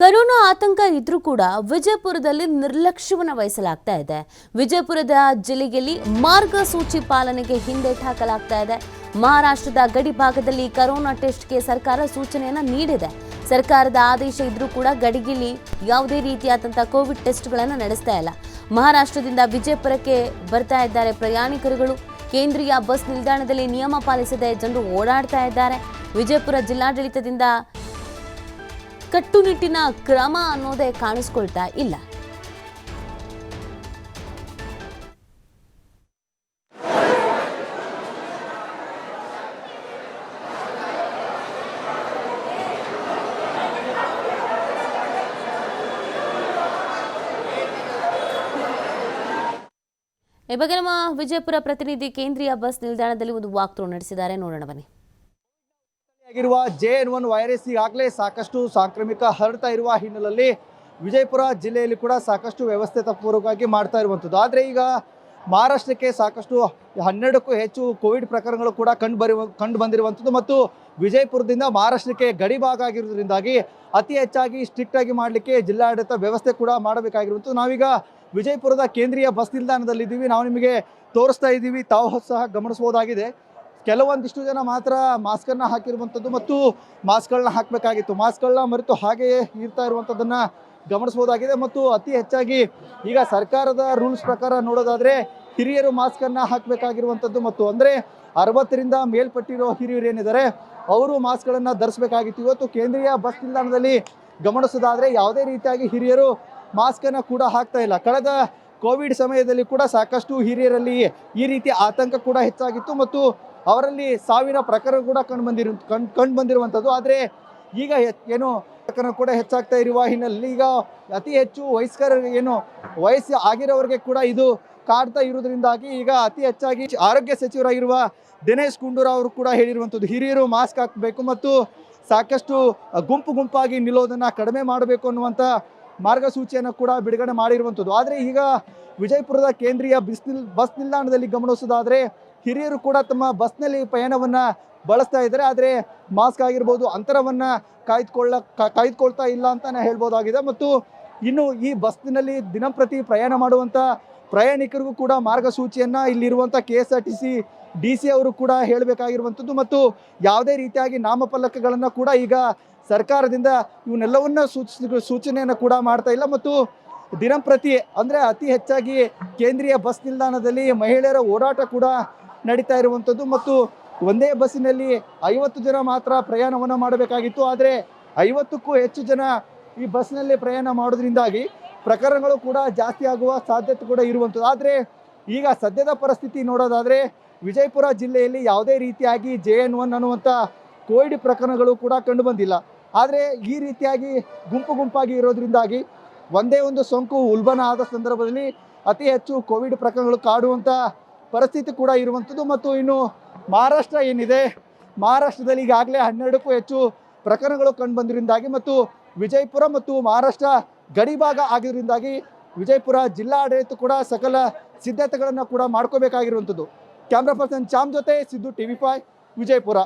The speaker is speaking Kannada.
ಕರೋನಾ ಆತಂಕ ಇದ್ರೂ ಕೂಡ ವಿಜಯಪುರದಲ್ಲಿ ನಿರ್ಲಕ್ಷ್ಯವನ್ನು ವಹಿಸಲಾಗ್ತಾ ಇದೆ. ವಿಜಯಪುರದ ಜಿಲ್ಲೆಯಲ್ಲಿ ಮಾರ್ಗಸೂಚಿ ಪಾಲನೆಗೆ ಹಿಂದೇಟು ಹಾಕಲಾಗ್ತಾ ಇದೆ. ಮಹಾರಾಷ್ಟ್ರದ ಗಡಿ ಭಾಗದಲ್ಲಿ ಕರೋನಾ ಟೆಸ್ಟ್ಗೆ ಸರ್ಕಾರ ಸೂಚನೆಯನ್ನ ನೀಡಿದೆ. ಸರ್ಕಾರದ ಆದೇಶ ಇದ್ರೂ ಕೂಡ ಗಡಿಯಲ್ಲಿ ಯಾವುದೇ ರೀತಿಯಾದಂತಹ ಕೋವಿಡ್ ಟೆಸ್ಟ್ಗಳನ್ನು ನಡೆಸ್ತಾ ಇಲ್ಲ. ಮಹಾರಾಷ್ಟ್ರದಿಂದ ವಿಜಯಪುರಕ್ಕೆ ಬರ್ತಾ ಇದ್ದಾರೆ ಪ್ರಯಾಣಿಕರುಗಳು. ಕೇಂದ್ರೀಯ ಬಸ್ ನಿಲ್ದಾಣದಲ್ಲಿ ನಿಯಮ ಪಾಲಿಸದೆ ಜನರು ಓಡಾಡ್ತಾ ಇದ್ದಾರೆ. ವಿಜಯಪುರ ಜಿಲ್ಲಾಡಳಿತದಿಂದ ಕಟ್ಟುನಿಟ್ಟಿನ ಕ್ರಮ ಅನ್ನೋದೇ ಕಾಣಿಸ್ಕೊಳ್ತಾ ಇಲ್ಲ. ಈ ಬಗ್ಗೆ ನಮ್ಮ ವಿಜಯಪುರ ಪ್ರತಿನಿಧಿ ಕೇಂದ್ರೀಯ ಬಸ್ ನಿಲ್ದಾಣದಲ್ಲಿ ಒಂದು ವಾಕ್ ಥ್ರೂ ನಡೆಸಿದ್ದಾರೆ, ನೋಡೋಣ ಬನ್ನಿ. JN1 ವೈರಸ್ ಈಗಾಗಲೇ ಸಾಕಷ್ಟು ಸಾಂಕ್ರಾಮಿಕ ಹರಡ್ತಾ ಇರುವ ಹಿನ್ನೆಲೆಯಲ್ಲಿ ವಿಜಯಪುರ ಜಿಲ್ಲೆಯಲ್ಲಿ ಕೂಡ ಸಾಕಷ್ಟು ವ್ಯವಸ್ಥಿತಪೂರ್ವಕವಾಗಿ ಮಾಡ್ತಾ ಇರುವಂಥದ್ದು. ಆದರೆ ಈಗ ಮಹಾರಾಷ್ಟ್ರಕ್ಕೆ ಸಾಕಷ್ಟು 12ಕ್ಕೂ ಹೆಚ್ಚು ಕೋವಿಡ್ ಪ್ರಕರಣಗಳು ಕೂಡ ಕಂಡು ಬಂದಿರುವಂಥದ್ದು ಮತ್ತು ವಿಜಯಪುರದಿಂದ ಮಹಾರಾಷ್ಟ್ರಕ್ಕೆ ಗಡಿ ಭಾಗ ಆಗಿರೋದ್ರಿಂದಾಗಿ ಅತಿ ಹೆಚ್ಚಾಗಿ ಸ್ಟ್ರಿಕ್ಟ್ ಆಗಿ ಮಾಡಲಿಕ್ಕೆ ಜಿಲ್ಲಾಡಳಿತ ವ್ಯವಸ್ಥೆ ಕೂಡ ಮಾಡಬೇಕಾಗಿರುವಂಥದ್ದು. ನಾವೀಗ ವಿಜಯಪುರದ ಕೇಂದ್ರೀಯ ಬಸ್ ನಿಲ್ದಾಣದಲ್ಲಿದ್ದೀವಿ. ನಾವು ನಿಮಗೆ ತೋರಿಸ್ತಾ ಇದ್ದೀವಿ, ತಾವು ಸಹ ಗಮನಿಸ್ಬೋದಾಗಿದೆ. ಕೆಲವೊಂದಿಷ್ಟು ಜನ ಮಾತ್ರ ಮಾಸ್ಕನ್ನು ಹಾಕಿರುವಂಥದ್ದು ಮತ್ತು ಮಾಸ್ಕ್ಗಳನ್ನ ಹಾಕಬೇಕಾಗಿತ್ತು. ಮಾಸ್ಕ್ಗಳನ್ನ ಮರೆತು ಹಾಗೆಯೇ ಇರ್ತಾ ಇರುವಂಥದ್ದನ್ನು ಗಮನಿಸ್ಬೋದಾಗಿದೆ. ಮತ್ತು ಅತಿ ಹೆಚ್ಚಾಗಿ ಈಗ ಸರ್ಕಾರದ ರೂಲ್ಸ್ ಪ್ರಕಾರ ನೋಡೋದಾದರೆ ಹಿರಿಯರು ಮಾಸ್ಕನ್ನು ಹಾಕಬೇಕಾಗಿರುವಂಥದ್ದು ಮತ್ತು ಅಂದರೆ 60ರಿಂದ ಮೇಲ್ಪಟ್ಟಿರೋ ಹಿರಿಯರು ಏನಿದ್ದಾರೆ ಅವರು ಮಾಸ್ಕ್ಗಳನ್ನು ಧರಿಸಬೇಕಾಗಿತ್ತು. ಇವತ್ತು ಕೇಂದ್ರೀಯ ಬಸ್ ನಿಲ್ದಾಣದಲ್ಲಿ ಗಮನಿಸೋದಾದರೆ ಯಾವುದೇ ರೀತಿಯಾಗಿ ಹಿರಿಯರು ಮಾಸ್ಕನ್ನು ಕೂಡ ಹಾಕ್ತಾ ಇಲ್ಲ. ಕಳೆದ ಕೋವಿಡ್ ಸಮಯದಲ್ಲಿ ಕೂಡ ಸಾಕಷ್ಟು ಹಿರಿಯರಲ್ಲಿ ಈ ರೀತಿ ಆತಂಕ ಕೂಡ ಹೆಚ್ಚಾಗಿತ್ತು ಮತ್ತು ಅವರಲ್ಲಿ ಸಾವಿನ ಪ್ರಕರಣ ಕೂಡ ಕಂಡು ಬಂದಿರುವಂಥದ್ದು. ಆದರೆ ಈಗ ಏನು ಪ್ರಕರಣ ಕೂಡ ಹೆಚ್ಚಾಗ್ತಾ ಇರುವ ಹಿನ್ನೆಲೆಯಲ್ಲಿ ಈಗ ಅತಿ ಹೆಚ್ಚು ವಯಸ್ಸು ಆಗಿರೋರಿಗೆ ಕೂಡ ಇದು ಕಾಡ್ತಾ ಇರೋದ್ರಿಂದಾಗಿ ಈಗ ಅತಿ ಹೆಚ್ಚಾಗಿ ಆರೋಗ್ಯ ಸಚಿವರಾಗಿರುವ ದಿನೇಶ್ ಗುಂಡೂರಾವ್ ಅವರು ಕೂಡ ಹೇಳಿರುವಂಥದ್ದು ಹಿರಿಯರು ಮಾಸ್ಕ್ ಹಾಕಬೇಕು ಮತ್ತು ಸಾಕಷ್ಟು ಗುಂಪಾಗಿ ನಿಲ್ಲೋದನ್ನು ಕಡಿಮೆ ಮಾಡಬೇಕು ಅನ್ನುವಂಥ ಮಾರ್ಗಸೂಚಿಯನ್ನು ಕೂಡ ಬಿಡುಗಡೆ ಮಾಡಿರುವಂಥದ್ದು. ಆದರೆ ಈಗ ವಿಜಯಪುರದ ಕೇಂದ್ರೀಯ ಬಸ್ ನಿಲ್ದಾಣದಲ್ಲಿ ಗಮನಿಸೋದಾದರೆ ಹಿರಿಯರು ಕೂಡ ತಮ್ಮ ಬಸ್ನಲ್ಲಿ ಪಯಣವನ್ನು ಬಳಸ್ತಾ ಇದ್ದಾರೆ. ಆದರೆ ಮಾಸ್ಕ್ ಆಗಿರ್ಬೋದು ಅಂತರವನ್ನು ಕಾಯ್ದುಕೊಳ್ತಾ ಇಲ್ಲ ಅಂತಲೇ ಹೇಳ್ಬೋದಾಗಿದೆ. ಮತ್ತು ಇನ್ನು ಈ ಬಸ್ಸಿನಲ್ಲಿ ದಿನಂಪ್ರತಿ ಪ್ರಯಾಣ ಮಾಡುವಂಥ ಪ್ರಯಾಣಿಕರಿಗೂ ಕೂಡ ಮಾರ್ಗಸೂಚಿಯನ್ನು ಇಲ್ಲಿರುವಂಥ KSRTC DC ಅವರು ಕೂಡ ಹೇಳಬೇಕಾಗಿರುವಂಥದ್ದು ಮತ್ತು ಯಾವುದೇ ರೀತಿಯಾಗಿ ನಾಮಫಲಕಗಳನ್ನು ಕೂಡ ಈಗ ಸರ್ಕಾರದಿಂದ ಇವನ್ನೆಲ್ಲವನ್ನ ಸೂಚನೆಯನ್ನು ಕೂಡ ಮಾಡ್ತಾ ಇಲ್ಲ. ಮತ್ತು ದಿನಂಪ್ರತಿ ಅಂದರೆ ಅತಿ ಹೆಚ್ಚಾಗಿ ಕೇಂದ್ರೀಯ ಬಸ್ ನಿಲ್ದಾಣದಲ್ಲಿ ಮಹಿಳೆಯರ ಓಡಾಟ ಕೂಡ ನಡೀತಾ ಇರುವಂಥದ್ದು ಮತ್ತು ಒಂದೇ ಬಸ್ಸಿನಲ್ಲಿ 50 ಜನ ಮಾತ್ರ ಪ್ರಯಾಣವನ್ನು ಮಾಡಬೇಕಾಗಿತ್ತು. ಆದರೆ 50ಕ್ಕೂ ಹೆಚ್ಚು ಜನ ಈ ಬಸ್ನಲ್ಲಿ ಪ್ರಯಾಣ ಮಾಡೋದ್ರಿಂದಾಗಿ ಪ್ರಕರಣಗಳು ಕೂಡ ಜಾಸ್ತಿ ಆಗುವ ಸಾಧ್ಯತೆ ಕೂಡ ಇರುವಂಥದ್ದು. ಆದರೆ ಈಗ ಸದ್ಯದ ಪರಿಸ್ಥಿತಿ ನೋಡೋದಾದರೆ ವಿಜಯಪುರ ಜಿಲ್ಲೆಯಲ್ಲಿ ಯಾವುದೇ ರೀತಿಯಾಗಿ JN1 ಅನ್ನುವಂಥ ಕೋವಿಡ್ ಪ್ರಕರಣಗಳು ಕೂಡ ಕಂಡು ಬಂದಿಲ್ಲ. ಆದರೆ ಈ ರೀತಿಯಾಗಿ ಗುಂಪಾಗಿ ಇರೋದ್ರಿಂದಾಗಿ ಒಂದೇ ಒಂದು ಸೋಂಕು ಉಲ್ಬಣ ಆದ ಸಂದರ್ಭದಲ್ಲಿ ಅತಿ ಹೆಚ್ಚು ಕೋವಿಡ್ ಪ್ರಕರಣಗಳು ಕಾಡುವಂಥ ಪರಿಸ್ಥಿತಿ ಕೂಡ ಇರುವಂಥದ್ದು. ಮತ್ತು ಇನ್ನು ಮಹಾರಾಷ್ಟ್ರ ಏನಿದೆ, ಮಹಾರಾಷ್ಟ್ರದಲ್ಲಿ ಈಗಾಗಲೇ 12ಕ್ಕೂ ಹೆಚ್ಚು ಪ್ರಕರಣಗಳು ಕಂಡು ಬಂದಿರೋದ್ರಿಂದಾಗಿ ಮತ್ತು ವಿಜಯಪುರ ಮತ್ತು ಮಹಾರಾಷ್ಟ್ರ ಗಡಿ ಭಾಗ ಆಗಿರೋದ್ರಿಂದಾಗಿ ವಿಜಯಪುರ ಜಿಲ್ಲಾಡಳಿತ ಕೂಡ ಸಕಲ ಸಿದ್ಧತೆಗಳನ್ನು ಕೂಡ ಮಾಡ್ಕೋಬೇಕಾಗಿರುವಂಥದ್ದು. ಕ್ಯಾಮ್ರಾ ಪರ್ಸನ್ ಚಾಮ್ ಜೊತೆ ಸಿದ್ದು TV5 ವಿಜಯಪುರ.